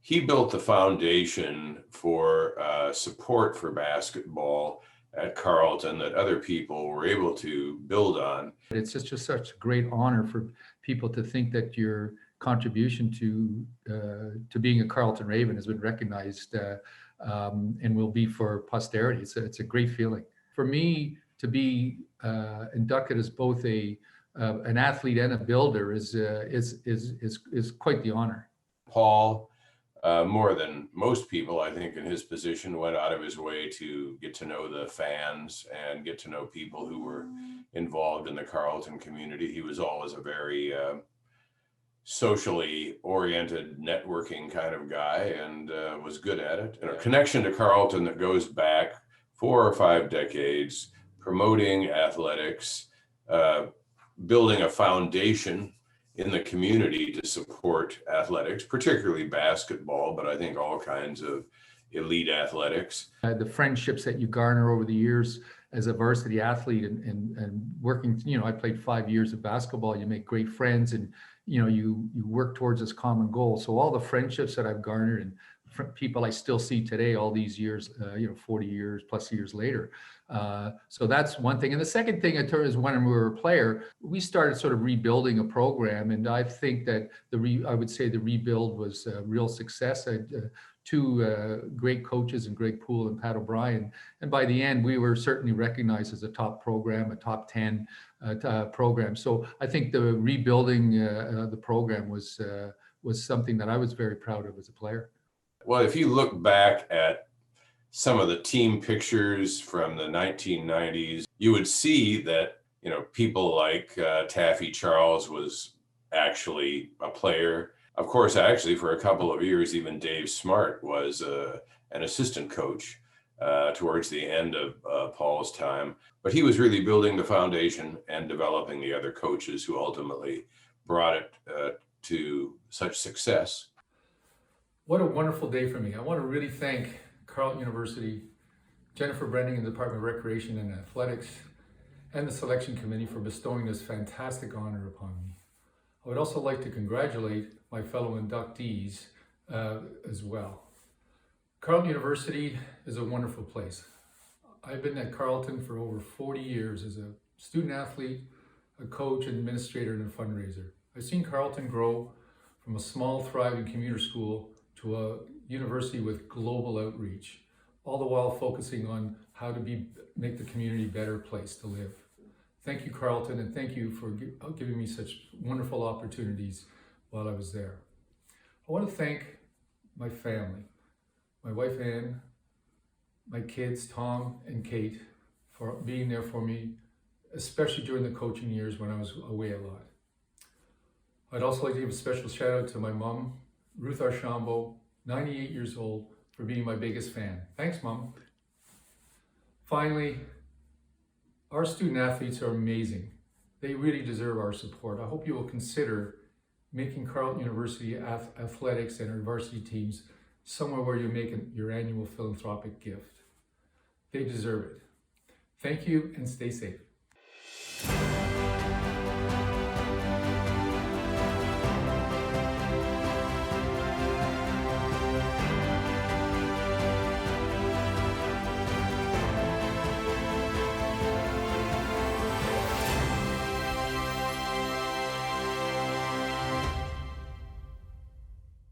He built the foundation for support for basketball at Carleton that other people were able to build on. It's just such a great honor for people to think that your contribution to being a Carleton Raven has been recognized and will be for posterity. It's a great feeling for me to be inducted as both an athlete and a builder is quite the honor. Paul, more than most people, I think, in his position, went out of his way to get to know the fans and get to know people who were involved in the Carleton community. He was always a very socially oriented, networking kind of guy, and was good at it. And a connection to Carleton that goes back 4 or 5 decades, promoting athletics, building a foundation in the community to support athletics, particularly basketball, but I think all kinds of elite athletics. The friendships that you garner over the years as a varsity athlete and working, I played 5 years of basketball, you make great friends and, you work towards this common goal. So all the friendships that I've garnered and people I still see today, all these years, 40 years plus years later. So that's one thing. And the second thing is when we were a player, we started sort of rebuilding a program. And I think that I would say the rebuild was a real success. I had 2 great coaches and Greg Poole and Pat O'Brien. And by the end, we were certainly recognized as a top program, a top 10 program. So I think the rebuilding the program was something that I was very proud of as a player. Well, if you look back at some of the team pictures from the 1990s, you would see that, people like Taffy Charles was actually a player. Of course, actually, for a couple of years, even Dave Smart was an assistant coach towards the end of Paul's time. But he was really building the foundation and developing the other coaches who ultimately brought it to such success. What a wonderful day for me. I want to really thank Carleton University, Jennifer Brenning in the Department of Recreation and Athletics, and the selection committee for bestowing this fantastic honor upon me. I would also like to congratulate my fellow inductees as well. Carleton University is a wonderful place. I've been at Carleton for over 40 years as a student athlete, a coach, an administrator, and a fundraiser. I've seen Carleton grow from a small, thriving commuter school to a university with global outreach, all the while focusing on how to make the community a better place to live. Thank you, Carleton, and thank you for giving me such wonderful opportunities while I was there. I want to thank my family, my wife Ann, my kids Tom and Kate, for being there for me, especially during the coaching years when I was away a lot. I'd also like to give a special shout out to my mom, Ruth Archambault, 98 years old, for being my biggest fan. Thanks, Mom. Finally, our student athletes are amazing. They really deserve our support. I hope you will consider making Carleton University athletics and our varsity teams somewhere where you make your annual philanthropic gift. They deserve it. Thank you and stay safe.